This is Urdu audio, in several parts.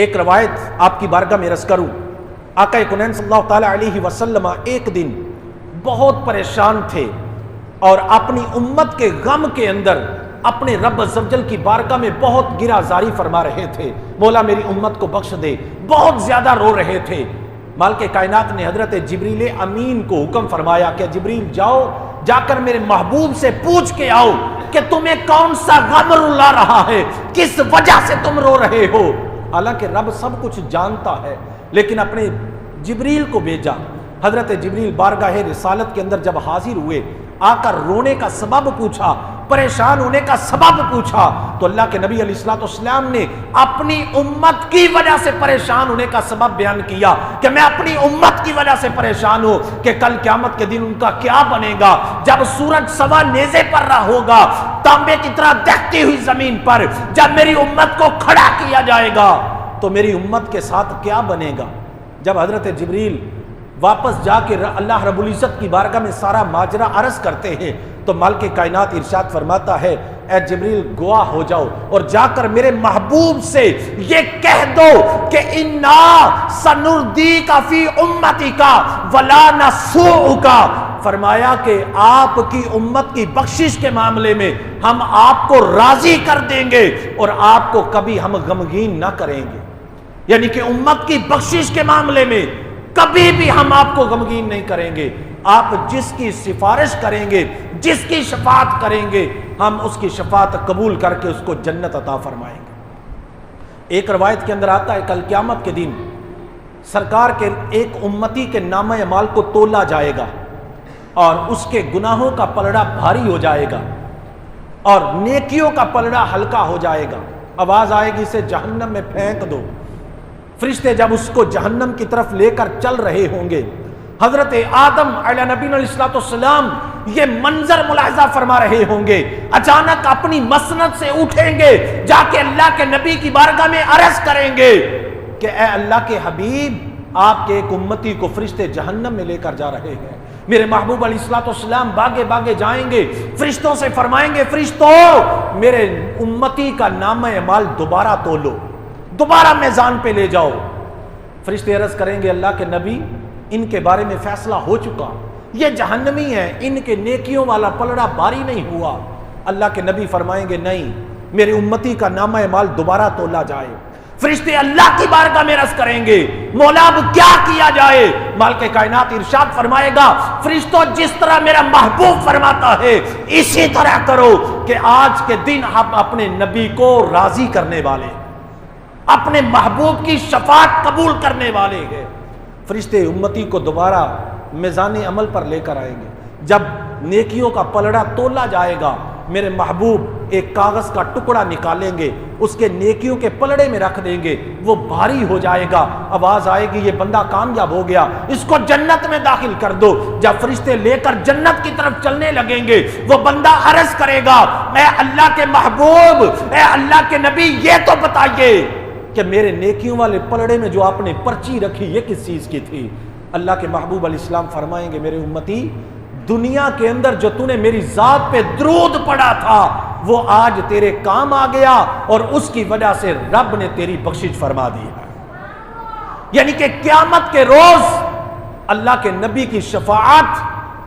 ایک روایت آپ کی بارگاہ میں عرض کروں، آقا کونین صلی اللہ تعالیٰ علیہ وسلم ایک دن بہت پریشان تھے اور اپنی امت کے غم کے اندر اپنے رب عز و جل کی بارگاہ میں بہت گرہ زاری فرما رہے تھے، مولا میری امت کو بخش دے، بہت زیادہ رو رہے تھے۔ مالک کائنات نے حضرت جبریل امین کو حکم فرمایا کہ جبریل جاؤ، جا کر میرے محبوب سے پوچھ کے آؤ کہ تمہیں کون سا غم رلا رہا ہے، کس وجہ سے تم رو رہے ہو۔ حالانکہ رب سب کچھ جانتا ہے، لیکن اپنے جبریل کو بھیجا۔ حضرت جبریل بارگاہ رسالت کے اندر جب حاضر ہوئے، آ کر رونے کا سبب پوچھا، پریشان ہونے کا سبب پوچھا، تو اللہ کے نبی علیہ الصلوۃ والسلام نے اپنی امت کی وجہ سے پریشان ہونے کا سبب بیان کیا کہ میں اپنی امت کی وجہ سے پریشان ہوں کہ کل قیامت کے دن ان کا کیا بنے گا، جب سورج سوا نیزے پر رہا ہوگا، تانبے کی طرح دہتی ہوئی زمین پر جب میری امت کو کھڑا کیا جائے گا تو میری امت کے ساتھ کیا بنے گا۔ جب حضرت جبریل واپس جا کے اللہ رب العزت کی بارگاہ میں سارا ماجرا عرض کرتے ہیں تو مالک کائنات ارشاد فرماتا ہے، اے جبریل گواہ ہو جاؤ اور جا کر میرے محبوب سے یہ کہہ دو کہ انا سنردیک فی امتک ولا نسوءک، فرمایا کہ آپ کی امت کی بخشش کے معاملے میں ہم آپ کو راضی کر دیں گے اور آپ کو کبھی ہم غمگین نہ کریں گے۔ یعنی کہ امت کی بخشش کے معاملے میں کبھی بھی ہم آپ کو غمگین نہیں کریں گے، آپ جس کی سفارش کریں گے، جس کی شفاعت کریں گے، ہم اس کی شفاعت قبول کر کے اس کو جنت عطا فرمائیں گے۔ ایک روایت کے اندر آتا ہے کل قیامت کے دن سرکار کے ایک امتی کے نامہ اعمال کو تولا جائے گا اور اس کے گناہوں کا پلڑا بھاری ہو جائے گا اور نیکیوں کا پلڑا ہلکا ہو جائے گا۔ آواز آئے گی اسے جہنم میں پھینک دو۔ فرشتے جب اس کو جہنم کی طرف لے کر چل رہے ہوں گے، حضرت آدم علیہ نبی علیہ الصلوۃ والسلام یہ منظر ملاحظہ فرما رہے ہوں گے، اچانک اپنی مسند سے اٹھیں گے، جا کے اللہ کے نبی کی بارگاہ میں عرض کریں گے کہ اے اللہ کے حبیب، آپ کے ایک امتی کو فرشتے جہنم میں لے کر جا رہے ہیں۔ میرے محبوب علیہ الصلوۃ والسلام باگے باگے جائیں گے، فرشتوں سے فرمائیں گے، فرشتوں میرے امتی کا نامہ اعمال دوبارہ تولو، دوبارہ میزان پہ لے جاؤ۔ فرشتے عرض کریں گے اللہ کے نبی، ان کے بارے میں فیصلہ ہو چکا، یہ جہنمی ہے، ان کے نیکیوں والا پلڑا بھاری نہیں ہوا۔ اللہ کے نبی فرمائیں گے نہیں، میرے امتی کا نامہ اعمال دوبارہ تولا جائے۔ فرشتے اللہ کی بارگاہ میں عرض کریں گے مولا اب کیا کیا جائے؟ مالک کائنات ارشاد فرمائے گا فرشتوں جس طرح میرا محبوب فرماتا ہے اسی طرح کرو کہ آج کے دن ہم اپنے نبی کو راضی کرنے والے، اپنے محبوب کی شفاعت قبول کرنے والے ہیں۔ فرشتے امتی کو دوبارہ میزان عمل پر لے کر آئیں گے۔ جب نیکیوں کا پلڑا تولا جائے گا، میرے محبوب ایک کاغذ کا ٹکڑا نکالیں گے، اس کے نیکیوں کے پلڑے میں رکھ دیں گے، وہ بھاری ہو جائے گا۔ آواز آئے گی یہ بندہ کامیاب ہو گیا، اس کو جنت میں داخل کر دو۔ جب فرشتے لے کر جنت کی طرف چلنے لگیں گے، وہ بندہ عرض کرے گا اے اللہ کے محبوب، اے اللہ کے نبی، یہ تو بتائیے کہ میرے نیکیوں والے پلڑے میں جو آپ نے پرچی رکھی یہ کس چیز کی تھی؟ اللہ کے محبوب علیہ السلام فرمائیں گے میرے امتی، دنیا کے اندر جو تو نے میری ذات پہ درود پڑھا تھا وہ آج تیرے کام آ گیا اور اس کی وجہ سے رب نے تیری بخشش فرما دی ہے۔ یعنی کہ قیامت کے روز اللہ کے نبی کی شفاعت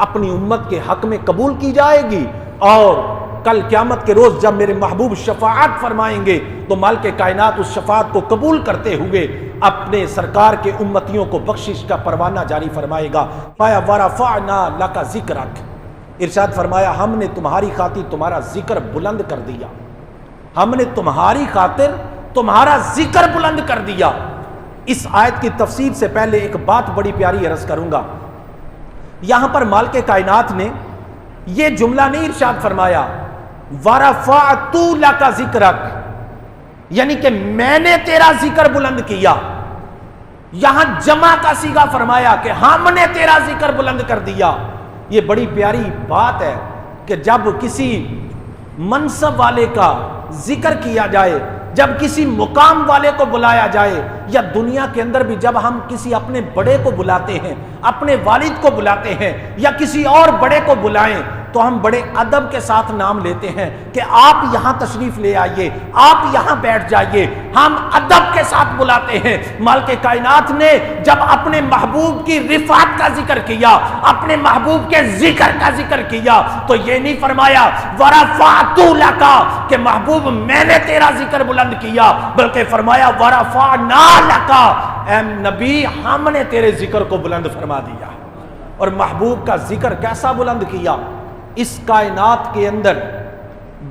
اپنی امت کے حق میں قبول کی جائے گی، اور کل قیامت کے روز جب میرے محبوب شفاعت فرمائیں گے تو مالک کائنات اس شفاعت کو قبول کرتے ہوئے اپنے سرکار کے امتیوں کو بخشش کا پروانہ جاری فرمائے گا۔ پایا ورفعنا لک ذکرک، ارشاد فرمایا ہم نے تمہاری خاطر تمہارا ذکر بلند کر دیا، ہم نے تمہاری خاطر تمہارا ذکر بلند کر دیا۔ اس آیت کی تفسیر سے پہلے ایک بات بڑی پیاری عرض کروں گا۔ یہاں پر مالک کائنات نے یہ جملہ نہیں ارشاد فرمایا وَرَفَعْتُ لَكَ ذِكْرَكَ، یعنی کہ میں نے تیرا ذکر بلند کیا۔ یہاں جمع کا صیغہ فرمایا کہ ہم نے تیرا ذکر بلند کر دیا۔ یہ بڑی پیاری بات ہے کہ جب کسی منصب والے کا ذکر کیا جائے، جب کسی مقام والے کو بلایا جائے، یا دنیا کے اندر بھی جب ہم کسی اپنے بڑے کو بلاتے ہیں، اپنے والد کو بلاتے ہیں یا کسی اور بڑے کو بلائیں، تو ہم بڑے ادب کے ساتھ نام لیتے ہیں کہ آپ یہاں تشریف لے آئیے، آپ یہاں بیٹھ جائیے، ہم ادب کے ساتھ بلاتے ہیں۔ مالک کائنات نے جب اپنے محبوب کی رفعت کا ذکر کیا، اپنے محبوب کے ذکر کا ذکر کیا، تو یہ نہیں فرمایا وَرَفَعْتُ لَكَ کہ محبوب میں نے تیرا ذکر بلند کیا، بلکہ فرمایا وَرَفَعْنَا لَكَ اے نبی ہم نے تیرے ذکر کو بلند فرما دیا۔ اور محبوب کا ذکر کیسا بلند کیا؟ اس کائنات کے اندر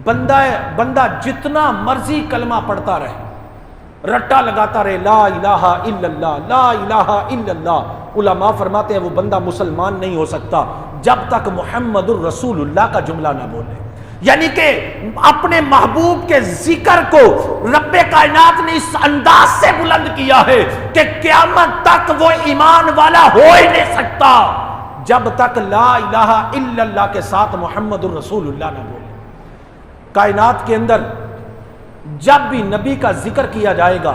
بندہ جتنا مرضی کلمہ پڑھتا رہے، رٹا لگاتا رہے، لا الہ الا اللہ، لا الہ الا اللہ، علماء فرماتے ہیں وہ بندہ مسلمان نہیں ہو سکتا جب تک محمد الرسول اللہ کا جملہ نہ بولے۔ یعنی کہ اپنے محبوب کے ذکر کو رب کائنات نے اس انداز سے بلند کیا ہے کہ قیامت تک وہ ایمان والا ہو ہی نہیں سکتا جب تک لا الہ الا اللہ کے ساتھ محمد الرسول اللہ نہ بولے۔ کائنات کے اندر جب بھی نبی کا ذکر کیا جائے گا،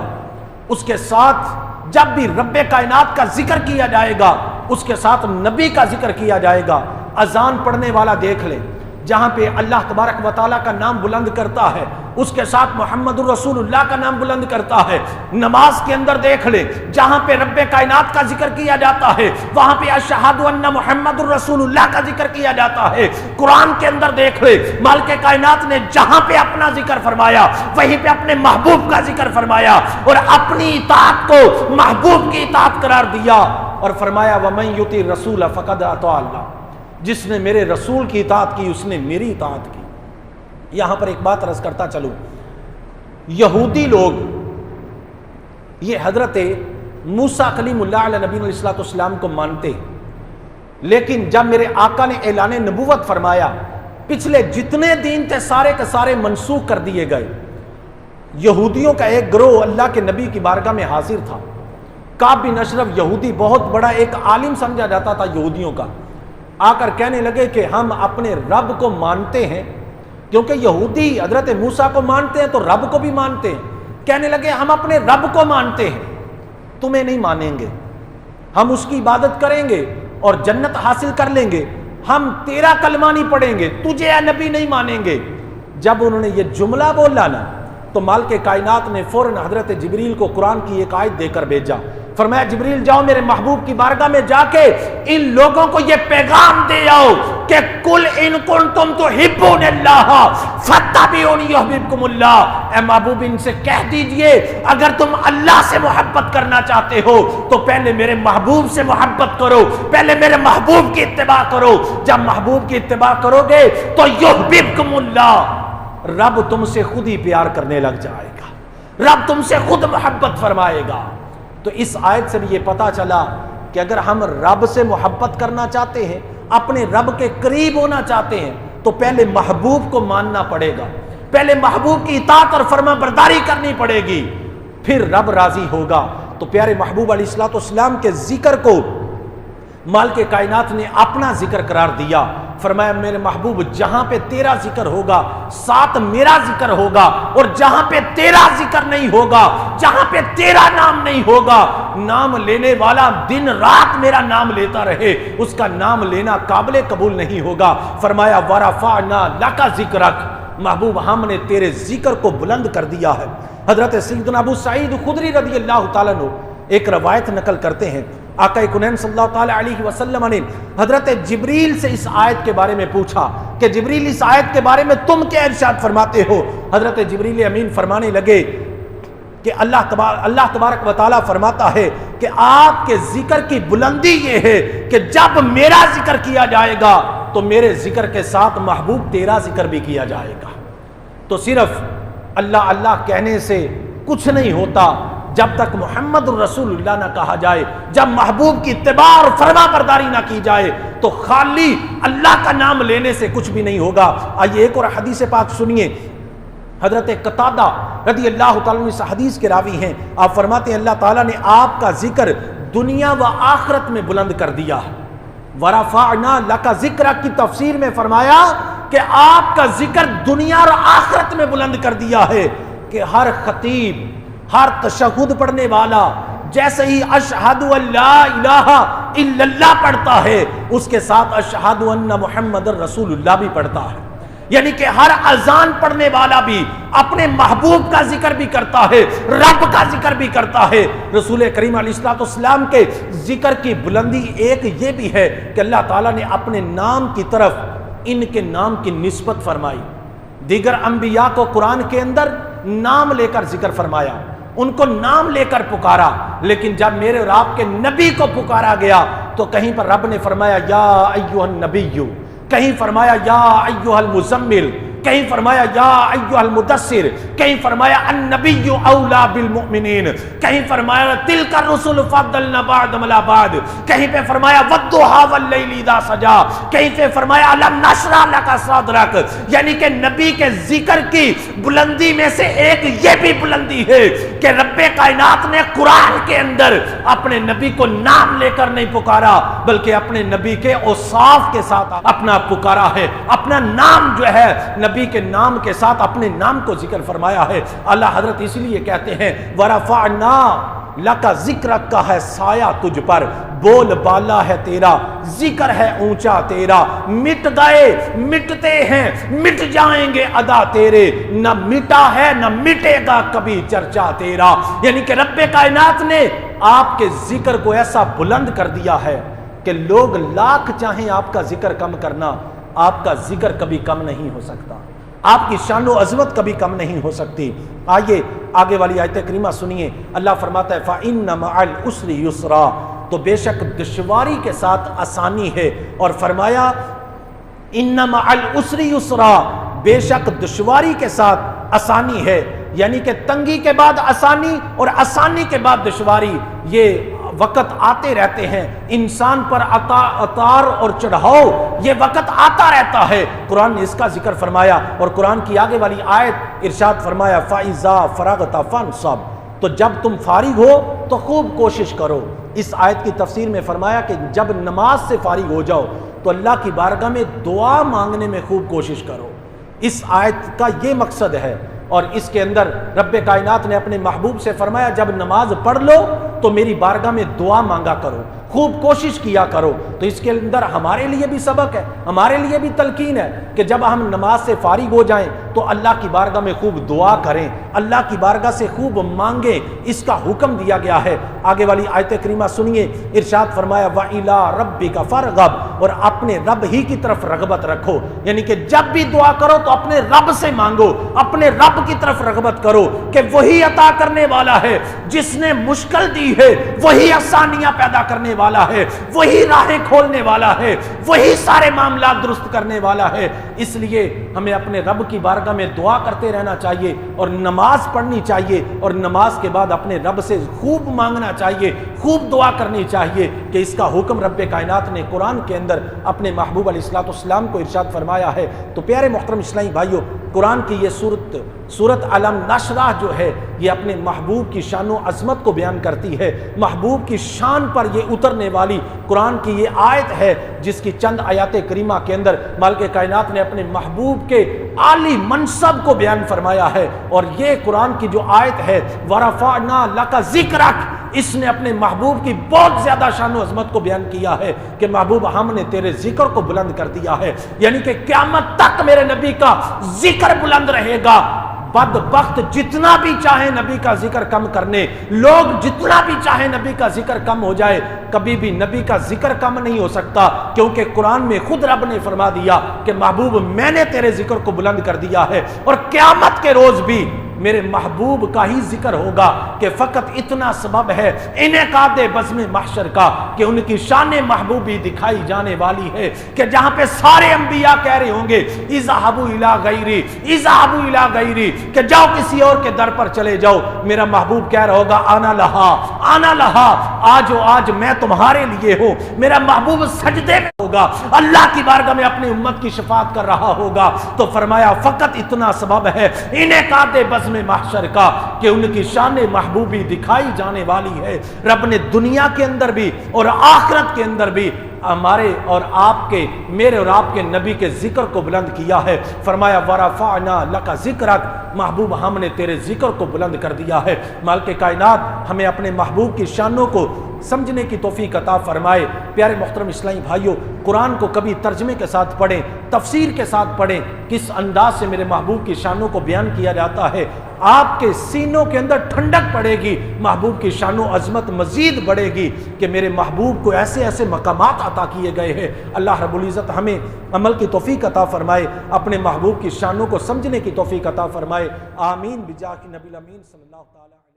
اس کے ساتھ جب بھی رب کائنات کا ذکر کیا جائے گا، اس کے ساتھ نبی کا ذکر کیا جائے گا۔ اذان پڑھنے والا دیکھ لے، جہاں پہ اللہ تبارک و تعالیٰ کا نام بلند کرتا ہے اس کے ساتھ محمد الرسول اللہ کا نام بلند کرتا ہے۔ نماز کے اندر دیکھ لے، جہاں پہ رب کائنات کا ذکر کیا جاتا ہے وہاں پہ اشہد ان محمد الرسول اللہ کا ذکر کیا جاتا ہے۔ قرآن کے اندر دیکھ لے، مالک کائنات نے جہاں پہ اپنا ذکر فرمایا وہیں پہ اپنے محبوب کا ذکر فرمایا اور اپنی اطاعت کو محبوب کی اطاعت قرار دیا اور فرمایا وَمَن يُطِعِ الرَّسُولَ فَقَدْ أَطَاعَ اللَّهَ، جس نے میرے رسول کی اطاعت کی اس نے میری اطاعت کی۔ یہاں پر ایک بات عرض کرتا چلوں، یہودی لوگ یہ حضرت موسیٰ کلیم اللہ علیہ نبی علیہ السلام کو مانتے، لیکن جب میرے آقا نے اعلان نبوت فرمایا پچھلے جتنے دین تھے سارے کے سارے منسوخ کر دیے گئے۔ یہودیوں کا ایک گروہ اللہ کے نبی کی بارگاہ میں حاضر تھا۔ کعب بن اشرف یہودی بہت بڑا ایک عالم سمجھا جاتا تھا یہودیوں کا، آ کر کہنے لگے کہ ہم اپنے رب کو مانتے ہیں، کیونکہ یہودی حضرت موسیٰ کو مانتے ہیں تو رب کو بھی مانتے ہیں۔ کہنے لگے ہم اپنے رب کو مانتے ہیں، تمہیں نہیں مانیں گے، ہم اس کی عبادت کریں گے اور جنت حاصل کر لیں گے، ہم تیرا کلمہ نہیں پڑھیں گے، تجھے اے نبی نہیں مانیں گے۔ جب انہوں نے یہ جملہ بولا نا تو مالک کائنات نے فوراً حضرت جبریل کو قرآن کی ایک آیت دے کر بھیجا، فرمایا جبریل جاؤ میرے محبوب کی بارگاہ میں جا کے ان لوگوں کو یہ پیغام دے آؤ کہ کل ان کنتم تحبون اللہ فاتبعونی یحببکم اللہ، اے محبوب ان سے کہہ دیجئے اگر تم اللہ سے محبت کرنا چاہتے ہو تو پہلے میرے محبوب سے محبت کرو، پہلے میرے محبوب کی اتباع کرو۔ جب محبوب کی اتباع کرو گے تو یحببکم اللہ، رب تم سے خود ہی پیار کرنے لگ جائے گا، رب تم سے خود محبت فرمائے گا۔ تو اس آیت سے بھی یہ پتا چلا کہ اگر ہم رب سے محبت کرنا چاہتے ہیں، اپنے رب کے قریب ہونا چاہتے ہیں تو پہلے محبوب کو ماننا پڑے گا، پہلے محبوب کی اطاعت اور فرما برداری کرنی پڑے گی، پھر رب راضی ہوگا۔ تو پیارے محبوب علیہ الصلوۃ والسلام کے ذکر کو مالک کائنات نے اپنا ذکر قرار دیا، فرمایا میرے محبوب جہاں پہ تیرا ذکر ہوگا ساتھ میرا ذکر ہوگا، اور جہاں پہ تیرا ذکر نہیں ہوگا، جہاں پہ تیرا نام نہیں ہوگا، نام لینے والا دن رات میرا نام لیتا رہے اس کا نام لینا قابل قبول نہیں ہوگا۔ فرمایا وَرَفَعْنَا لَكَ ذِكْرَكَ، محبوب ہم نے تیرے ذکر کو بلند کر دیا ہے۔ حضرت سیدنا ابو سعید خدری رضی اللہ تعالیٰ عنہ ایک روایت نقل کرتے ہیں، آقا کونین صلی اللہ تعالیٰ علیہ وسلم نے حضرت جبریل سے اس آیت کے بارے میں پوچھا کہ جبریل اس آیت کے بارے میں تم کیا ارشاد فرماتے ہو؟ حضرت جبریل امین فرمانے لگے کہ اللہ تبارک و تعالیٰ فرماتا ہے کہ آپ کے ذکر کی بلندی یہ ہے کہ جب میرا ذکر کیا جائے گا تو میرے ذکر کے ساتھ محبوب تیرا ذکر بھی کیا جائے گا۔ تو صرف اللہ اللہ کہنے سے کچھ نہیں ہوتا جب تک محمد الرسول اللہ نہ کہا جائے، جب محبوب کی اتباع اور فرما برداری نہ کی جائے تو خالی اللہ کا نام لینے سے کچھ بھی نہیں ہوگا۔ آئیے ایک اور حدیث پاک سنیے، حضرت قتادہ رضی اللہ تعالیٰ عنہ اس حدیث کے راوی ہیں، آپ فرماتے ہیں اللہ تعالیٰ نے آپ کا ذکر دنیا و آخرت میں بلند کر دیا۔ وَرَفَعْنَا لَكَ ذِكْرَكَ کی تفسیر میں فرمایا کہ آپ کا ذکر دنیا اور آخرت میں بلند کر دیا ہے کہ ہر خطیب، ہر تشہد پڑھنے والا جیسے ہی اشہد ان لا الہ الا اللہ پڑھتا ہے اس کے ساتھ اشہد ان محمد رسول اللہ بھی پڑھتا ہے. یعنی کہ ہر اذان پڑھنے والا بھی اپنے محبوب کا ذکر بھی کرتا ہے، رب کا ذکر بھی کرتا ہے. رسول کریم علیہ الصلوۃ والسلام کے ذکر کی بلندی ایک یہ بھی ہے کہ اللہ تعالیٰ نے اپنے نام کی طرف ان کے نام کی نسبت فرمائی. دیگر انبیاء کو قرآن کے اندر نام لے کر ذکر فرمایا، ان کو نام لے کر پکارا، لیکن جب میرے اور آپ کے نبی کو پکارا گیا تو کہیں پر رب نے فرمایا یا ایھا النبی، کہیں فرمایا یا ایھا المزمل، کہیں فرمایا یا ایھا المدثر، کہیں فرمایا النبی اولا بالمؤمنین، کہیں فرمایا تلک الرسل فضلنا بعضهم علی بعض، کہیں پہ فرمایا والضحی واللیل اذا سجا، کہیں پہ فرمایا الم نشرح لک صدرک. یعنی کہ نبی کے ذکر کی بلندی میں سے ایک یہ بھی بلندی ہے کہ رب کائنات نے قرآن کے اندر اپنے نبی کو نام لے کر نہیں پکارا بلکہ اپنے نبی کے اوصاف کے ساتھ اپنا پکارا ہے. اپنا نام جو ہے نبی کے نام کے ساتھ اپنے نام کو ذکر فرمایا ہے. اللہ حضرت اسی لیے کہتے ہیں وَرَفَعْنَا لَكَ ذِكْرَكَ کا ہے سایہ تجھ پر، بول بالا ہے تیرا، ذکر ہے اونچا تیرا، مٹ گئے مٹتے ہیں مٹ جائیں گے ادا تیرے، نہ مٹا ہے نہ مٹے گا کبھی چرچا تیرا. یعنی کہ رب کائنات نے آپ کے ذکر کو ایسا بلند کر دیا ہے کہ لوگ لاکھ چاہیں آپ کا ذکر کم کرنا، آپ کا ذکر کبھی کم نہیں ہو سکتا، آپ کی شان و عظمت کبھی کم نہیں ہو سکتی. آئیے آگے والی آیت کریمہ سنیے. اللہ فرماتا ہے فَإِنَّ مَعَ الْعُسْرِ يُسْرًا، تو بے شک دشواری کے ساتھ آسانی ہے. اور فرمایا اِنَّ مَعَ الْعُسْرِ يُسْرًا، بے شک دشواری کے ساتھ آسانی ہے. یعنی کہ تنگی کے بعد آسانی اور آسانی کے بعد دشواری، یہ وقت آتے رہتے ہیں. انسان پر اتار اور چڑھاؤ یہ وقت آتا رہتا ہے. قرآن نے اس کا ذکر فرمایا اور قرآن کی آگے والی آیت ارشاد فرمایا فَإِذَا فَرَغْتَ فَانْصَبْ، تو جب تم فارغ ہو تو خوب کوشش کرو. اس آیت کی تفسیر میں فرمایا کہ جب نماز سے فارغ ہو جاؤ تو اللہ کی بارگاہ میں دعا مانگنے میں خوب کوشش کرو. اس آیت کا یہ مقصد ہے. اور اس کے اندر رب کائنات نے اپنے محبوب سے فرمایا جب نماز پڑھ لو تو میری بارگاہ میں دعا مانگا کرو، خوب کوشش کیا کرو. تو اس کے اندر ہمارے لیے بھی سبق ہے، ہمارے لیے بھی تلقین ہے کہ جب ہم نماز سے فارغ ہو جائیں تو اللہ کی بارگاہ میں خوب دعا کریں، اللہ کی بارگاہ سے خوب مانگیں. اس کا حکم دیا گیا ہے. آگے والی آیت کریمہ سنیے. ارشاد فرمایا وَإِلَىٰ رَبِّكَ فَارْغَب، اور اپنے رب ہی کی طرف رغبت رکھو. یعنی کہ جب بھی دعا کرو تو اپنے رب سے مانگو، اپنے رب کی طرف رغبت کرو کہ وہی عطا کرنے والا ہے، جس نے مشکل دی ہے وہی آسانیاں پیدا کرنے والا ہے، وہی راہیں کھولنے والا ہے، وہی سارے معاملات درست کرنے والا ہے. اس لیے ہمیں اپنے رب کی بارگاہ میں دعا کرتے رہنا چاہیے اور نماز پڑھنی چاہیے اور نماز کے بعد اپنے رب سے خوب مانگنا چاہیے، خوب دعا کرنی چاہیے کہ اس کا حکم رب کائنات نے قرآن کے اندر اپنے محبوب علیہ الصلوۃ والسلام کو ارشاد فرمایا ہے. تو پیارے محترم اسلامی بھائیوں، قرآن کی یہ سورت علم نشرح جو ہے یہ اپنے محبوب کی شان و عظمت کو بیان کرتی ہے. محبوب کی شان پر یہ اترنے والی قرآن کی یہ آیت ہے جس کی چند آیات کریمہ کے اندر مالک کائنات نے اپنے محبوب کے عالی منصب کو بیان فرمایا ہے. اور یہ قرآن کی جو آیت ہے وَرَفَعْنَا لَكَ ذِكْرَكَ، اس نے اپنے محبوب کی بہت زیادہ شان و عظمت کو بیان کیا ہے کہ محبوب ہم نے تیرے ذکر کو بلند کر دیا ہے. یعنی کہ قیامت تک میرے نبی کا ذکر بلند رہے گا. بدبخت جتنا بھی چاہے نبی کا ذکر کم کرنے، لوگ جتنا بھی چاہے نبی کا ذکر کم ہو جائے، کبھی بھی نبی کا ذکر کم نہیں ہو سکتا. کیونکہ قرآن میں خود رب نے فرما دیا کہ محبوب میں نے تیرے ذکر کو بلند کر دیا ہے. اور قیامت کے روز بھی میرے محبوب کا ہی ذکر ہوگا کہ فقط اتنا سبب ہے انعقاد بزم محشر کا کہ ان کی شان محبوبی دکھائی جانے والی ہے کہ جہاں پہ سارے انبیاء کہہ رہے ہوں گے اذهبوا الى غیری، اذهبوا الى غیری، کہ جاؤ کسی اور کے در پر چلے جاؤ. میرا محبوب کہہ رہا ہوگا آنا لہا، آنا لہا، آج میں تمہارے لیے ہوں. میرا محبوب سجدے میں ہوگا، اللہ کی بارگاہ میں اپنی امت کی شفاعت کر رہا ہوگا. تو فرمایا فقط اتنا سبب ہے انعقاد بزم محشر کا کہ ان کی شان محبوبی دکھائی جانے والی ہے. رب نے دنیا کے اندر بھی اور آخرت کے اندر بھی ہمارے اور آپ کے، میرے اور آپ کے نبی کے ذکر کو بلند کیا ہے. فرمایا وَرَفَعْنَا لَكَ ذِكْرَكَ، محبوب ہم نے تیرے ذکر کو بلند کر دیا ہے. مالک کائنات ہمیں اپنے محبوب کی شانوں کو سمجھنے کی توفیق عطا فرمائے۔ پیارے محترم اسلامی بھائیوں، قرآن کو کبھی ترجمے کے ساتھ پڑھیں، تفسیر کے ساتھ پڑھیں، کس انداز سے میرے محبوب کی شانوں کو بیان کیا جاتا ہے، آپ کے سینوں کے اندر ٹھنڈک پڑے گی، محبوب کی شان و عظمت مزید بڑھے گی کہ میرے محبوب کو ایسے ایسے مقامات عطا کیے گئے ہیں۔ اللہ رب العزت ہمیں عمل کی توفیق عطا فرمائے، اپنے محبوب کی شانوں کو سمجھنے کی توفیق عطا فرمائے، آمین بجاہ نبی الامین صلی اللہ تعالی